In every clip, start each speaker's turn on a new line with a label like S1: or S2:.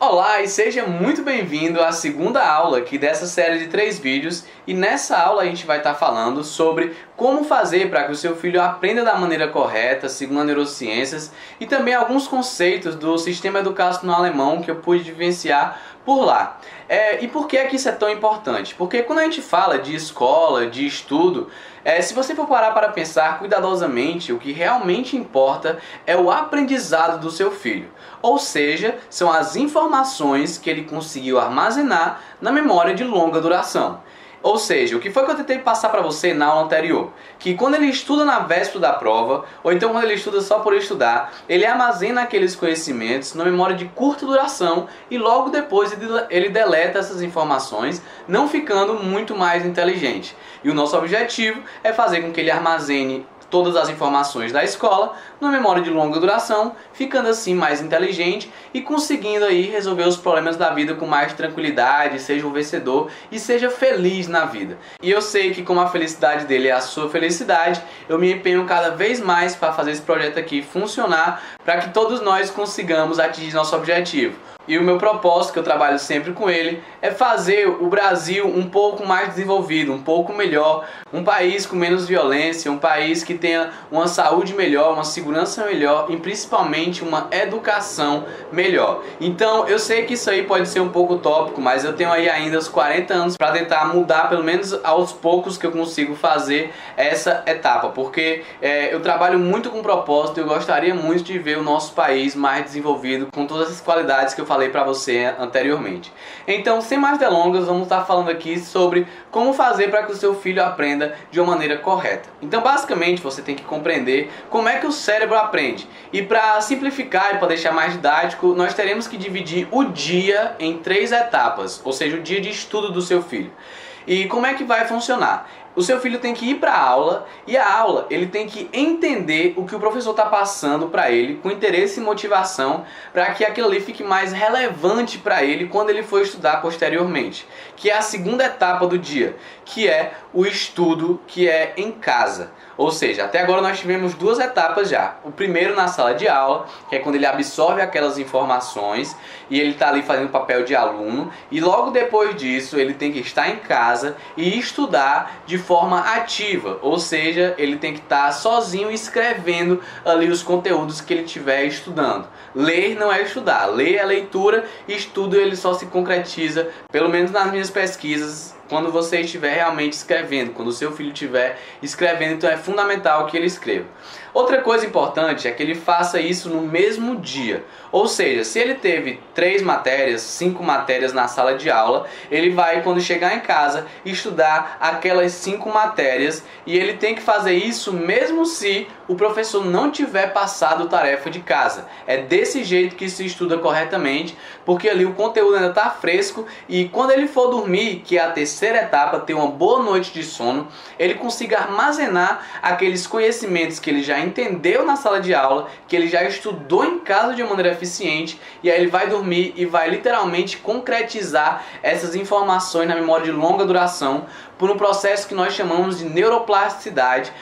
S1: Olá e seja muito bem-vindo à segunda aula aqui dessa série de 3 vídeos, e nessa aula a gente vai estar falando sobre como fazer para que o seu filho aprenda da maneira correta, segundo as neurociências, e também alguns conceitos do sistema educacional alemão que eu pude vivenciar por lá. E por que é que isso é tão importante? Porque quando a gente fala de escola, de estudo, se você for parar para pensar cuidadosamente, o que realmente importa é o aprendizado do seu filho. Ou seja, são as informações que ele conseguiu armazenar na memória de longa duração. Ou seja, o que foi que eu tentei passar para você na aula anterior? Que quando ele estuda na véspera da prova, ou então quando ele estuda só por estudar, ele armazena aqueles conhecimentos na memória de curta duração e logo depois ele deleta essas informações, não ficando muito mais inteligente. E o nosso objetivo é fazer com que ele armazene todas as informações da escola na memória de longa duração, ficando assim mais inteligente e conseguindo aí resolver os problemas da vida com mais tranquilidade, seja um vencedor e seja feliz na vida. E eu sei que como a felicidade dele é a sua felicidade, eu me empenho cada vez mais para fazer esse projeto aqui funcionar, para que todos nós consigamos atingir nosso objetivo. E o meu propósito, que eu trabalho sempre com ele, é fazer o Brasil um pouco mais desenvolvido, um pouco melhor, um país com menos violência, um país que tenha uma saúde melhor, uma segurança melhor e principalmente uma educação melhor. Então eu sei que isso aí pode ser um pouco utópico, mas eu tenho aí ainda os 40 anos para tentar mudar, pelo menos aos poucos que eu consigo fazer essa etapa, porque eu trabalho muito com propósito e eu gostaria muito de ver o nosso país mais desenvolvido com todas as qualidades que eu falei para você anteriormente. Então, sem mais delongas, vamos estar falando aqui sobre como fazer para que o seu filho aprenda de uma maneira correta. Então, basicamente, você tem que compreender como é que o cérebro aprende. E para simplificar e para deixar mais didático, nós teremos que dividir o dia em 3 etapas, ou seja, o dia de estudo do seu filho. E como é que vai funcionar? O seu filho tem que ir para a aula, e a aula ele tem que entender o que o professor está passando para ele, com interesse e motivação, para que aquilo ali fique mais relevante para ele quando ele for estudar posteriormente. Que é a segunda etapa do dia, que é o estudo que é em casa. Ou seja, até agora nós tivemos 2 etapas já. O primeiro na sala de aula, que é quando ele absorve aquelas informações e ele está ali fazendo o papel de aluno. E logo depois disso ele tem que estar em casa e estudar de forma ativa. Ou seja, ele tem que estar sozinho escrevendo ali os conteúdos que ele estiver estudando. Ler não é estudar, ler é leitura, e estudo ele só se concretiza, pelo menos nas minhas pesquisas, quando você estiver realmente escrevendo, quando o seu filho estiver escrevendo, então é fundamental que ele escreva. Outra coisa importante é que ele faça isso no mesmo dia. Ou seja, se ele teve 3 matérias, 5 matérias na sala de aula, ele vai, quando chegar em casa, estudar aquelas 5 matérias, e ele tem que fazer isso mesmo se o professor não tiver passado tarefa de casa. É desse jeito que se estuda corretamente, porque ali o conteúdo ainda está fresco, e quando ele for dormir, que é a terceira etapa, ter uma boa noite de sono, ele consiga armazenar aqueles conhecimentos que ele já entendeu na sala de aula, que ele já estudou em casa de uma maneira eficiente, e aí ele vai dormir e vai literalmente concretizar essas informações na memória de longa duração por um processo que nós chamamos de neuroplasticidade,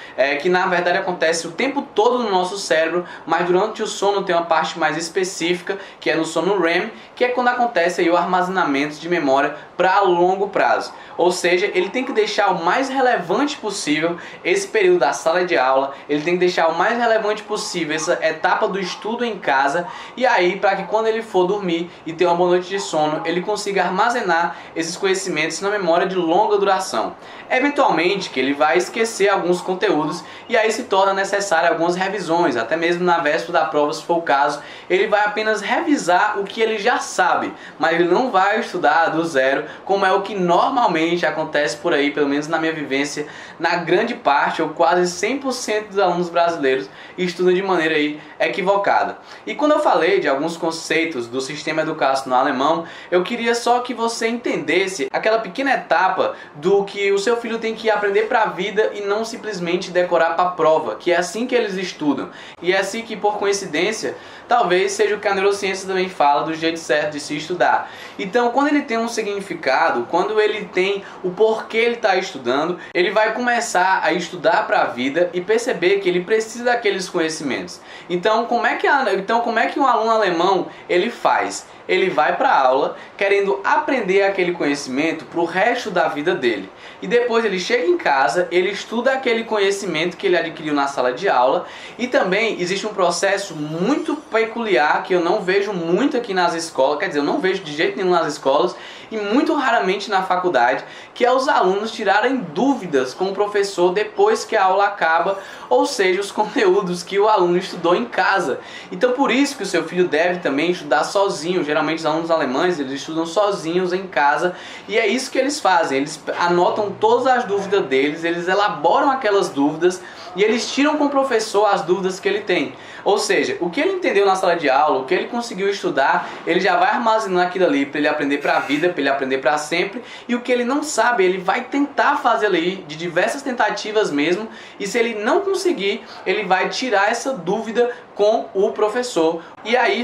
S1: que na verdade acontece o tempo todo no nosso cérebro, mas durante o sono tem uma parte mais específica, que é no sono REM, que é quando acontece aí o armazenamento de memória para longo prazo. Ou seja, ele tem que deixar o mais relevante possível esse período da sala de aula, ele tem que deixar o mais relevante possível essa etapa do estudo em casa, e aí para que quando ele for dormir e ter uma boa noite de sono, ele consiga armazenar esses conhecimentos na memória de longa duração. Eventualmente que ele vai esquecer alguns conteúdos, e aí se torna necessário algumas revisões, até mesmo na véspera da prova, se for o caso, ele vai apenas revisar o que ele já sabe, mas ele não vai estudar do zero, como é o que normalmente acontece por aí, pelo menos na minha vivência, na grande parte ou quase 100% dos alunos brasileiros estudam de maneira aí equivocada. E quando eu falei de alguns conceitos do sistema educacional alemão, eu queria só que você entendesse aquela pequena etapa do que que o seu filho tem que aprender para a vida e não simplesmente decorar para a prova, que é assim que eles estudam. E é assim que, por coincidência, talvez seja o que a neurociência também fala do jeito certo de se estudar. Então, quando ele tem um significado, quando ele tem o porquê ele está estudando, ele vai começar a estudar para a vida e perceber que ele precisa daqueles conhecimentos. Então, como é que um aluno alemão ele faz? Ele vai para a aula querendo aprender aquele conhecimento para o resto da vida dele. E depois ele chega em casa, ele estuda aquele conhecimento que ele adquiriu na sala de aula. E também existe um processo muito peculiar que eu não vejo muito aqui nas escolas, quer dizer, eu não vejo de jeito nenhum nas escolas e muito raramente na faculdade, que é os alunos tirarem dúvidas com o professor depois que a aula acaba, ou seja, os conteúdos que o aluno estudou em casa. Então por isso que o seu filho deve também estudar sozinho. Geralmente os alunos alemães, eles estudam sozinhos em casa, e é isso que eles fazem. Eles anotam todas as dúvidas deles, eles elaboram aquelas dúvidas e eles tiram com o professor as dúvidas que ele tem. Ou seja, o que ele entendeu na sala de aula, o que ele conseguiu estudar, ele já vai armazenar aquilo ali para ele aprender para a vida, para ele aprender para sempre. E o que ele não sabe, ele vai tentar fazer ali de diversas tentativas mesmo. E se ele não conseguir, ele vai tirar essa dúvida com o professor. E aí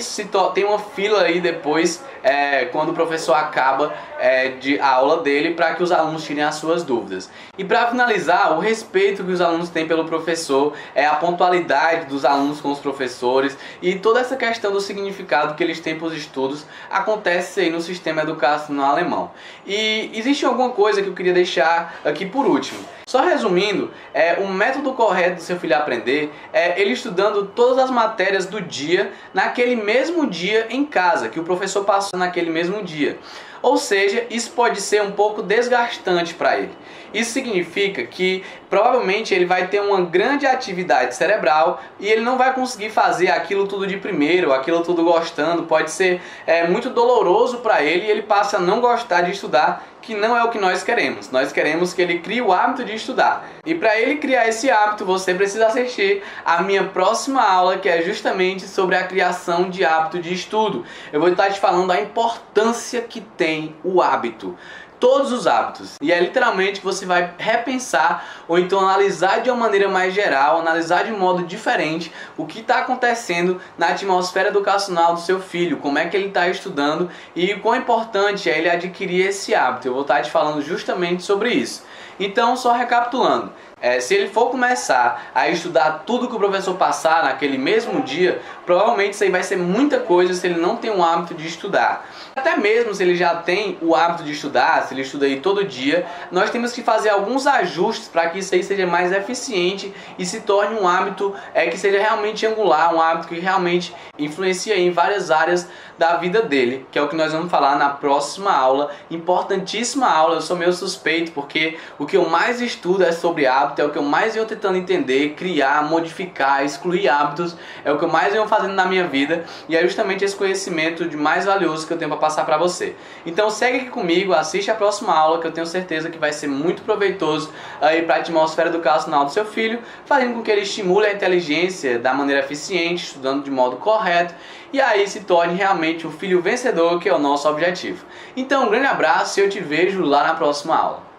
S1: tem uma fila aí depois, quando o professor acaba a aula dele, para que os alunos tirem as suas dúvidas. E para finalizar, o respeito que os alunos têm pelo professor, a pontualidade dos alunos com os professores e toda essa questão do significado que eles têm para os estudos acontece aí no sistema educacional alemão. E existe alguma coisa que eu queria deixar aqui por último. Só resumindo, o método correto do seu filho aprender é ele estudando todas as matérias do dia naquele mesmo dia em casa, que o professor passou naquele mesmo dia. Ou seja, isso pode ser um pouco desgastante para ele. Isso significa que provavelmente ele vai ter uma grande atividade cerebral e ele não vai conseguir fazer aquilo tudo de primeiro, aquilo tudo gostando. Pode ser muito doloroso para ele e ele passa a não gostar de estudar, que não é o que nós queremos. Nós queremos que ele crie o hábito de estudar. E para ele criar esse hábito, você precisa assistir a minha próxima aula, que é justamente sobre a criação de hábito de estudo. Eu vou estar te falando da importância que tem o hábito. Todos os hábitos. E é literalmente que você vai repensar ou então analisar de uma maneira mais geral, analisar de um modo diferente o que está acontecendo na atmosfera educacional do seu filho, como é que ele está estudando e o quão importante é ele adquirir esse hábito. Eu vou estar te falando justamente sobre isso. Então, só recapitulando, se ele for começar a estudar tudo que o professor passar naquele mesmo dia, provavelmente isso aí vai ser muita coisa se ele não tem um hábito de estudar. Até mesmo se ele já tem o hábito de estudar, se ele estuda aí todo dia, nós temos que fazer alguns ajustes para que isso aí seja mais eficiente e se torne um hábito que seja realmente angular, um hábito que realmente influencia em várias áreas da vida dele, que é o que nós vamos falar na próxima aula, importantíssima aula. Eu sou meio suspeito porque o que eu mais estudo é sobre hábito, é o que eu mais venho tentando entender, criar, modificar, excluir hábitos, é o que eu mais venho fazendo na minha vida e é justamente esse conhecimento de mais valioso que eu tenho para passar para você. Então segue aqui comigo, assiste a próxima aula que eu tenho certeza que vai ser muito proveitoso aí para a atmosfera educacional do seu filho, fazendo com que ele estimule a inteligência da maneira eficiente, estudando de modo correto e aí se torne realmente o filho vencedor, que é o nosso objetivo. Então um grande abraço e eu te vejo lá na próxima aula.